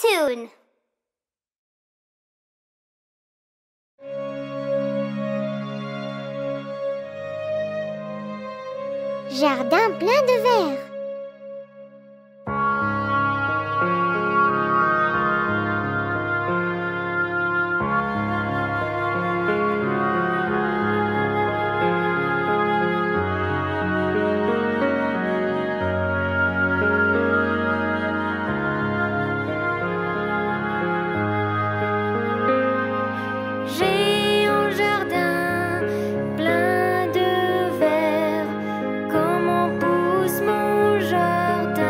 tune. Jardin plein de verre. J'ai un jardin plein de verre. Comment pousse mon jardin?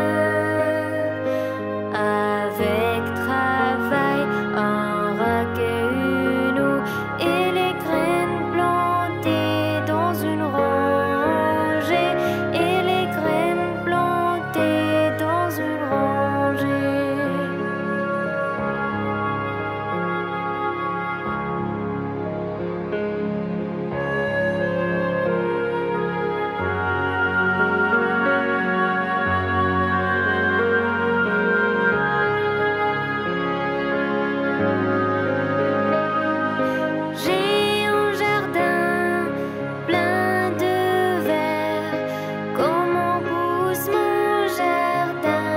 Avec travail, un raquet, une eau et les graines plantées dans une rangée. Et les graines plantées dans une rangée. J'ai un jardin plein de verre. Comment pousse mon jardin?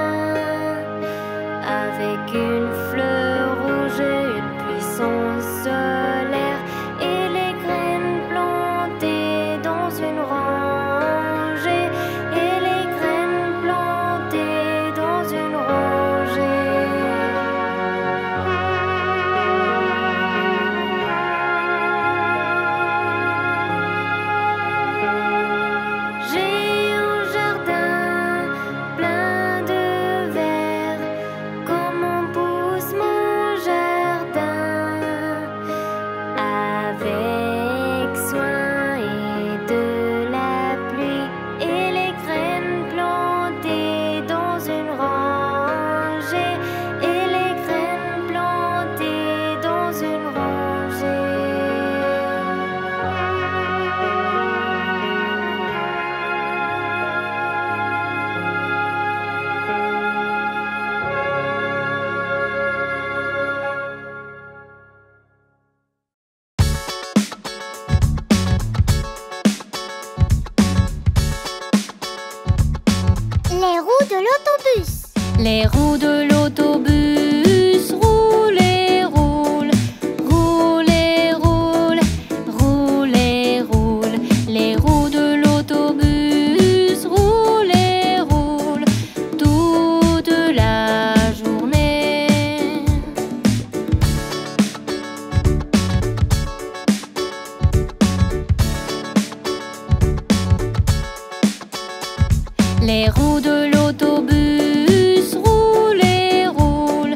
Avec une fleur rouge et une puissance solaire. Et les graines plantées dans une rangée. Et les graines plantées dans une rangée. J'ai un jardin plein de verre. Comment pousse mon jardin? Avec soin et de la pluie. Et les graines plantées dans une rangée. Et les graines plantées dans une rangée. Les roues de l'autobus. Les roues de l'autobus roulent et roulent, roulent et roulent, roulent et roulent. Les roues de l'autobus roulent et roulent toute la journée. Les roues de l'autobus roulent et roulent,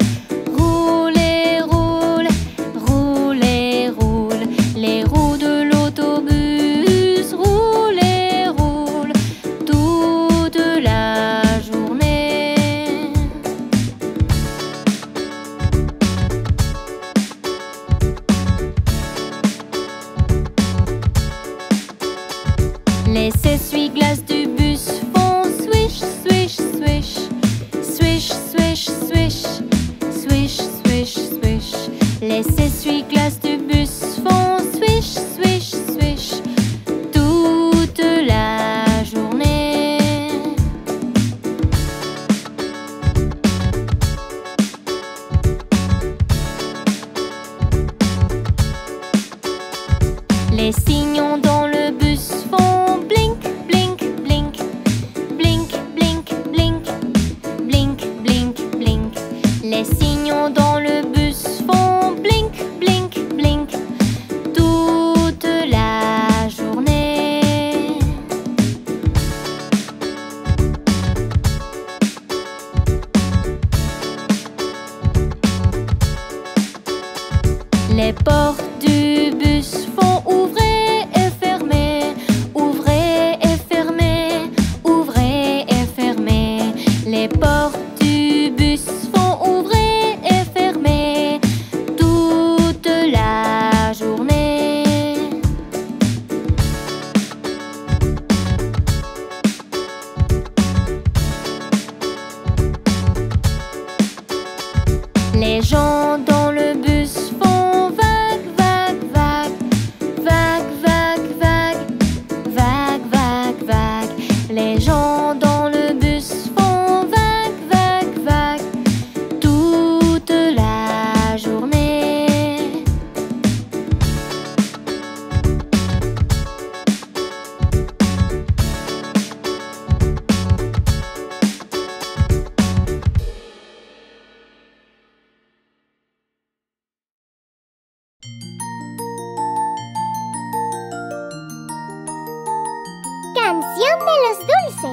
roulent et roulent, roulent et roulent. Les roues de l'autobus roulent et roulent toute la journée. Les essuie-glaces du bus font swish, swish, Les gens dans le bus font vac, vac, vac toute la journée. 'Canción de los dulces'.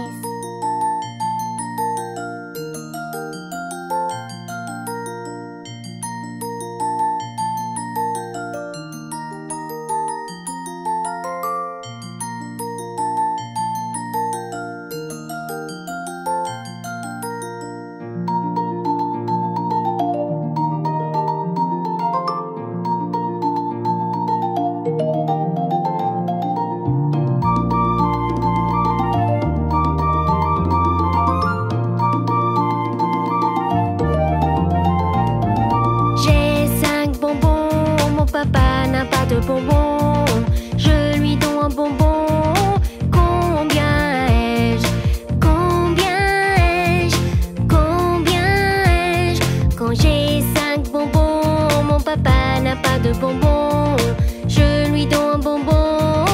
J'ai 5 bonbons, mon papa n'a pas de bonbons. Je lui donne un bonbon. Combien ai-je? Combien ai-je? Combien ai-je? Quand j'ai 5 bonbons, mon papa n'a pas de bonbons. Je lui donne un bonbon.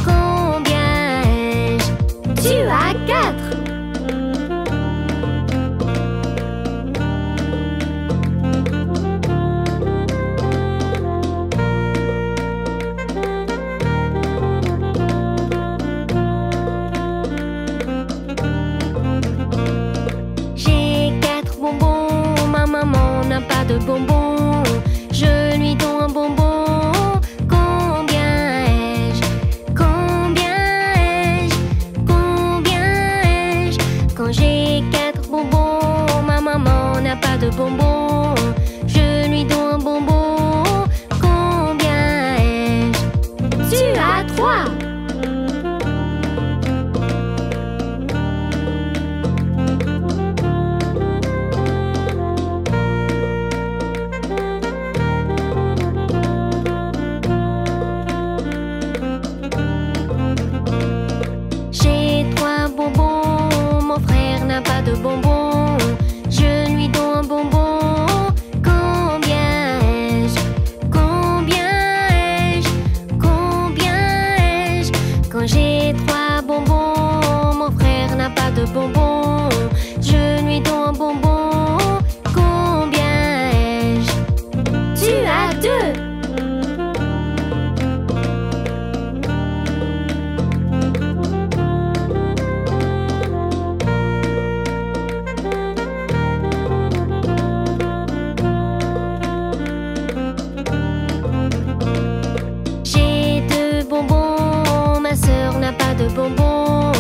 Combien ai-je? Tu as 4. J'ai 4 bonbons, ma maman n'a pas de bonbons. Je lui donne un bonbon. Combien ai-je? Combien ai-je? Combien ai-je? Quand j'ai 4 bonbons, ma maman n'a pas de bonbons. Je lui donne un bonbon. Combien ai-je? Tu as 3. J'ai 3 bonbons, mon frère n'a pas de bonbons. Je lui donne un bonbon. Combien ai-je? Combien ai-je? Combien ai-je? Quand j'ai 3 bonbons, mon frère n'a pas de bonbons. Je lui donne un bonbon. Combien ai-je? Tu as 2. J'ai 2 bonbons, ma sœur n'a pas de bonbons.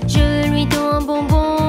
Je lui donne un bonbon.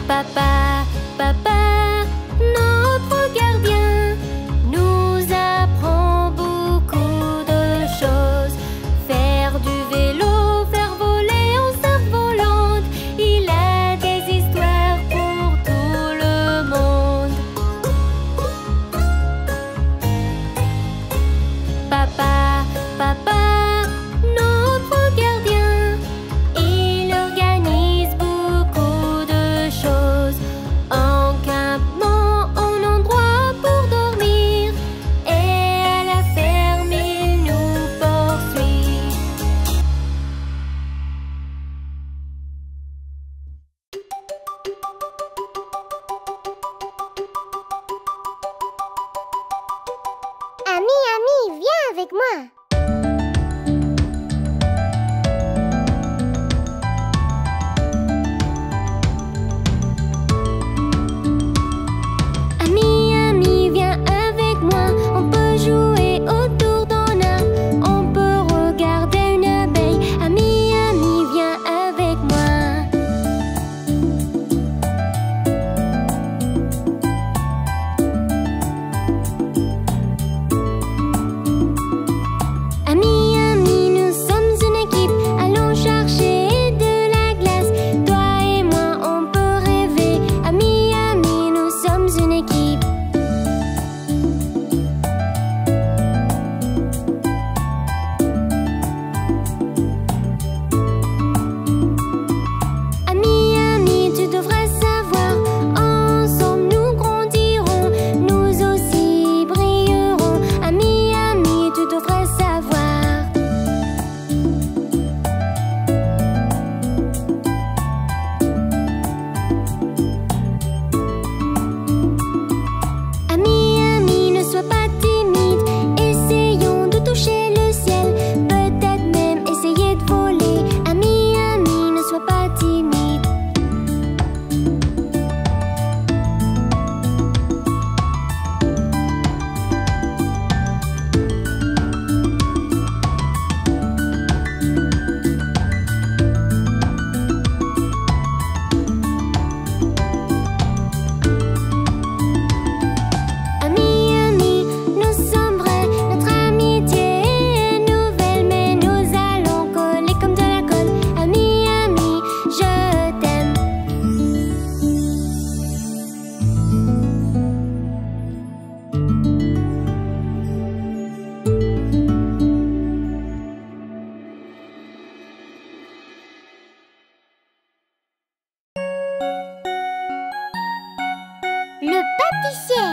Papa, papa, notre gardien nous apprend beaucoup de choses. Faire du vélo, faire voler en cerf-volante, il a des histoires pour tout le monde. Papa, papa, notre gardien, il organise beaucoup de choses. Encampement en endroit pour dormir, et à la ferme il nous poursuit. Ami, viens avec moi. Ami, viens avec moi. On peut jouer autour d'un arbre, on peut regarder une abeille. Ami, viens avec moi. Ami, nous sommes une équipe. Allons chercher de la glace. Toi et moi, on peut rêver. Ami, nous sommes une équipe. Ami, tu devrais savoir, ensemble nous grandirons, nous aussi brillerons. Ami, tu devrais savoir. Ami, ne sois pas timide, essayons de toucher le ciel, peut-être même essayer de voler. Ami, ne sois pas timide. Ami, nous sommes vrais, notre amitié est nouvelle, mais nous allons coller comme de la colle. Ami, je t'aime. Le pâtissier.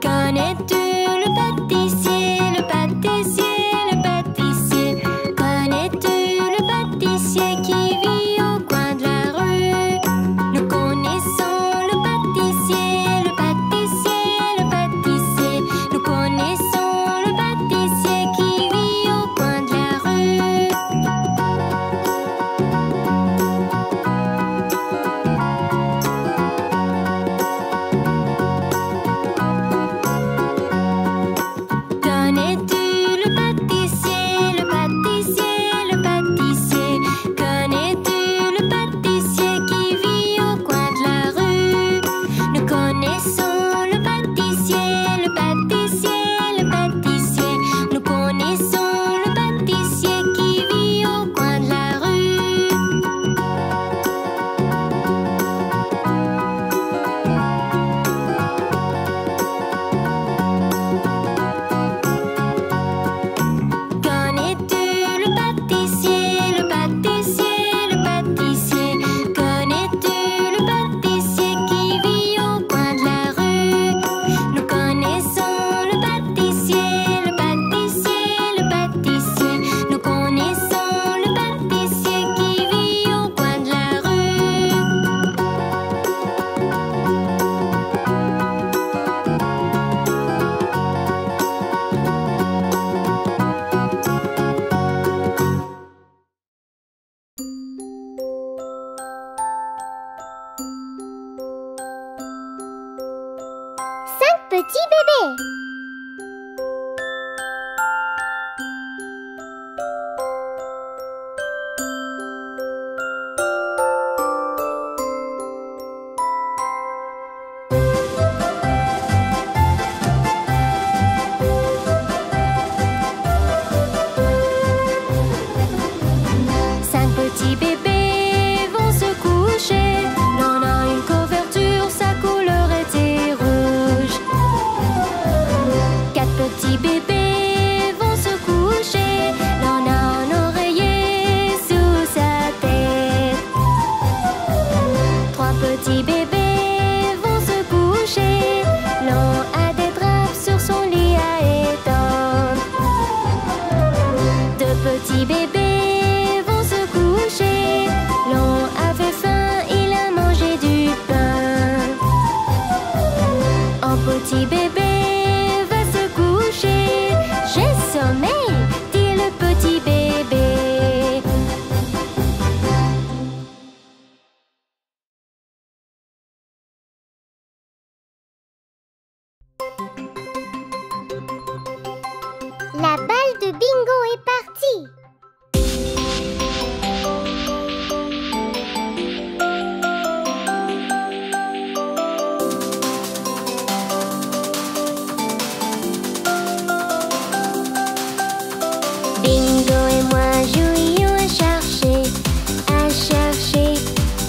Connais-tu le pâtissier, le pâtissier, le pâtissier? Connais-tu le pâtissier qui vit au coin de la rue? Nous connaissons le pâtissier, le pâtissier, le pâtissier. Nous connaissons petit bébé. La balle de bingo est partie. Bingo et moi jouions à chercher, à chercher,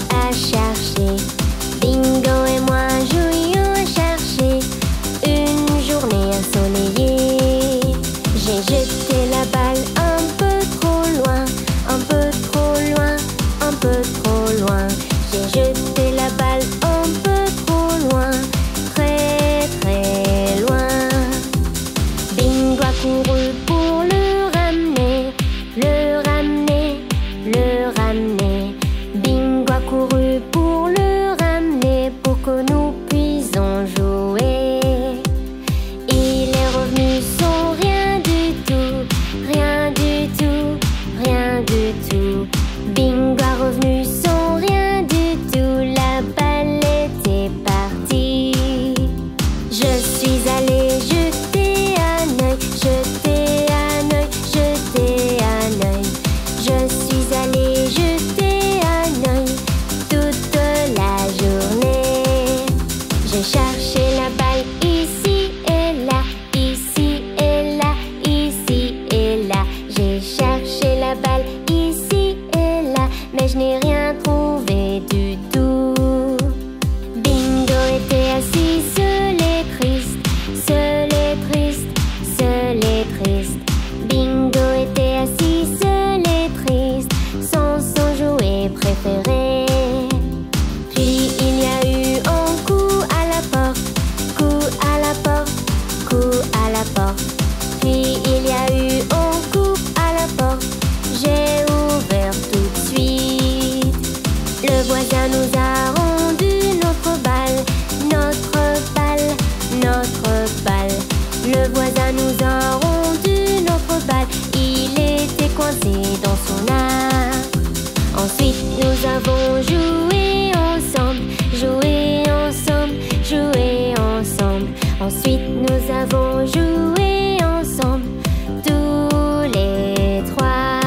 à chercher. Bingo et moi jouions à chercher une journée ensoleillée. J'ai jeté la balle un peu trop loin, un peu trop loin, un peu trop loin. J'ai jeté la balle un peu trop loin, très très loin. Bingo a couru pour le ramener, le ramener, le ramener. Bingo a couru pour le ramener pour que nous puissions jouer. Il est revenu sans rien du tout, rien du tout, rien du tout. Bingo a revenu sans rien du tout, la balle était partie. Je suis allée jeter un œil, jeter un œil, jeter un œil. Je suis allée jeter un œil toute la journée. J'ai cherché la balle ici et là, ici et là, ici et là. J'ai cherché la balle ici et là, mais je n'ai rien trouvé du tout. Bingo était assis seul et triste, seul et triste, seul et triste. Bingo était assis seul et triste, sans son jouet préféré. Puis il y a eu un coup à la porte, coup à la porte, coup à la porte. Puis il y a eu un coup à la porte, j'ai ouvert tout de suite. Le voisin nous a rendu notre balle, notre balle, notre balle. Le voisin nous a rendu notre balle, il était coincé dans son arbre. Ensuite nous avons joué ensemble, joué ensemble, joué ensemble. Ensuite nous avons joué ensemble, tous les trois.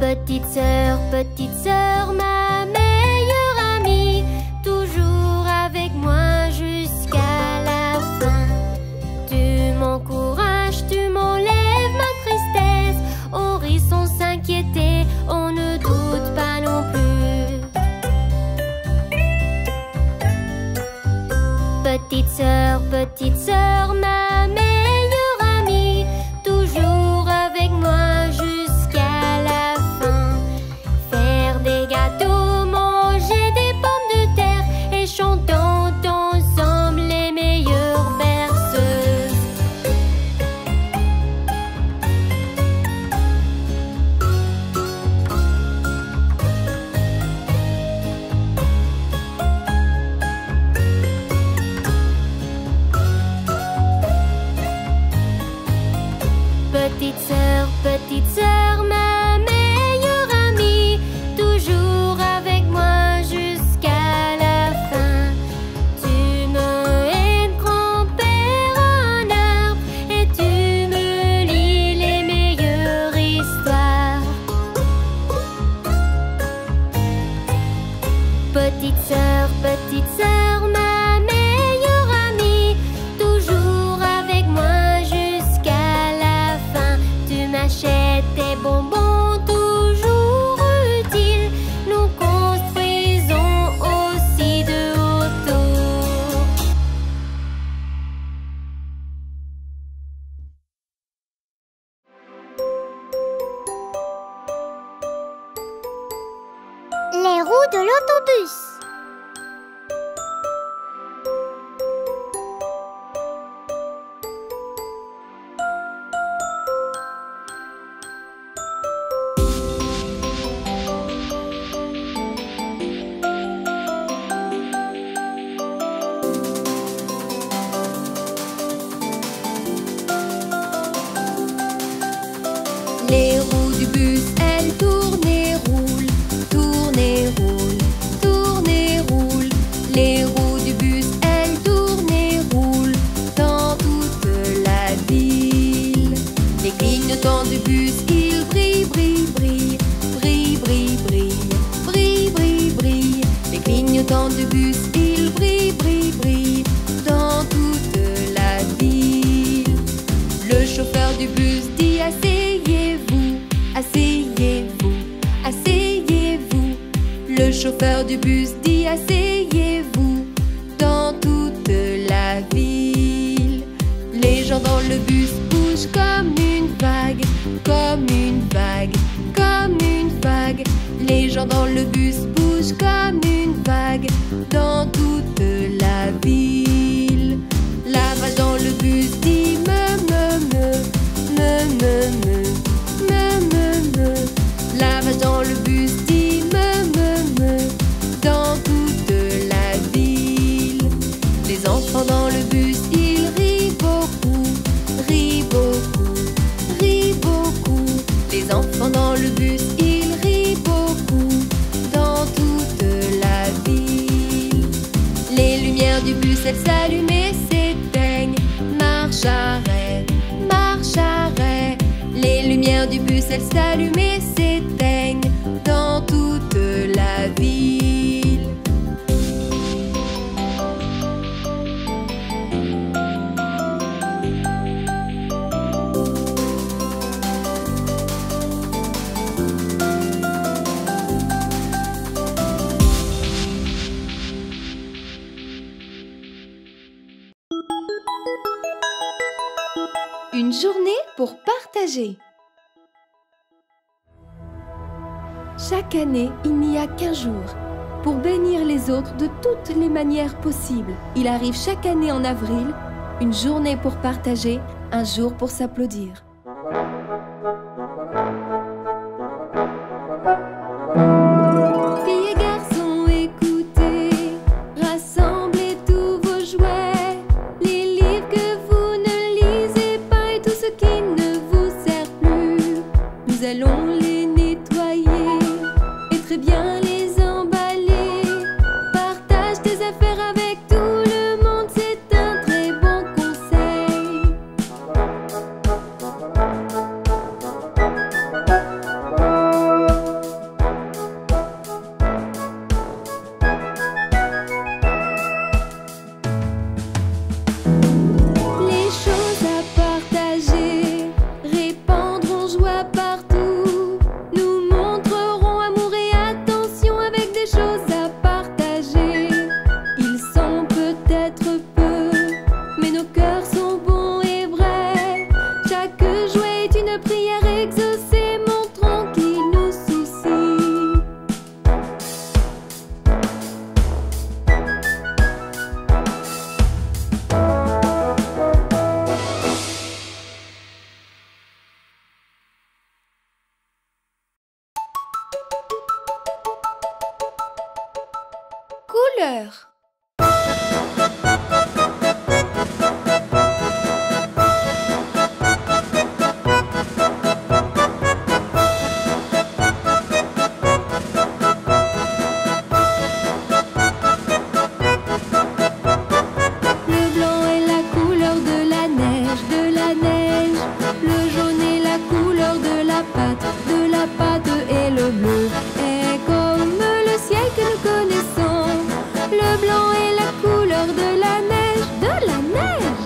Petite sœur. Petite sœur, ma meilleure amie, toujours avec moi jusqu'à la fin. Tu m'encourages, tu m'enlèves ma tristesse, on rit sans s'inquiéter, on ne doute pas non plus. Petite sœur, ma meilleure amie, toujours avec moi jusqu'à la fin. Fais de l'autobus. Les roues du bus, elles tournent et roulent, tournent et roulent, tournent et roulent. Les roues du bus, elles tournent et roulent dans toute la ville. Les clignotants du bus, ils brillent, brillent, brillent, brillent, brillent, brillent, brillent, brillent, brillent. Les clignotants du bus, ils brillent, brillent, brillent dans toute la ville. Le chauffeur du bus dit asseyez-vous, asseyez-vous, asseyez-vous. Le chauffeur du bus dit asseyez-vous dans toute la ville. Les gens dans le bus bougent comme une vague, comme une vague, comme une vague. Les gens dans le bus bougent comme une vague dans toute la ville. La vache dans le bus dit me, me. La vache dans le bus dit me, dans toute la ville. Les enfants dans le bus, ils rient beaucoup, rient beaucoup, rient beaucoup. Les enfants dans le bus, ils rient beaucoup, dans toute la ville. Les lumières du bus, elles s'allument et s'éteignent. Marche arrêt, marche arrêt. Les lumières du bus, elles s'allument et s'éteignent dans toute la ville. Une journée pour partager. Chaque année, il n'y a qu'un jour pour bénir les autres de toutes les manières possibles. Il arrive chaque année en avril, une journée pour partager, un jour pour s'applaudir. Filles et garçons, écoutez, rassemblez tous vos jouets, les livres que vous ne lisez pas et tout ce qui ne vous sert plus. Nous allons les nettoyer et très bien les emballer. Partage tes affaires avec tout le monde, c'est un très bon conseil. Les choses à partager répandront joie partout. Nous montrerons amour et attention avec des choses à partager. Ils sont peut-être peu, mais nos cœurs sont bons et vrais. Chaque jouet est une prière exaucée, montrant qu'il nous soucie. Couleur. Le blanc est la couleur de la neige, de la neige. Le jaune est la couleur de la pâte et le bleu est comme le ciel que nous connaissons. Le blanc est la couleur de la neige, de la neige.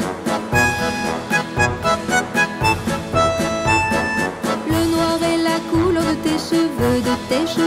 Le noir est la couleur de tes cheveux, de tes cheveux.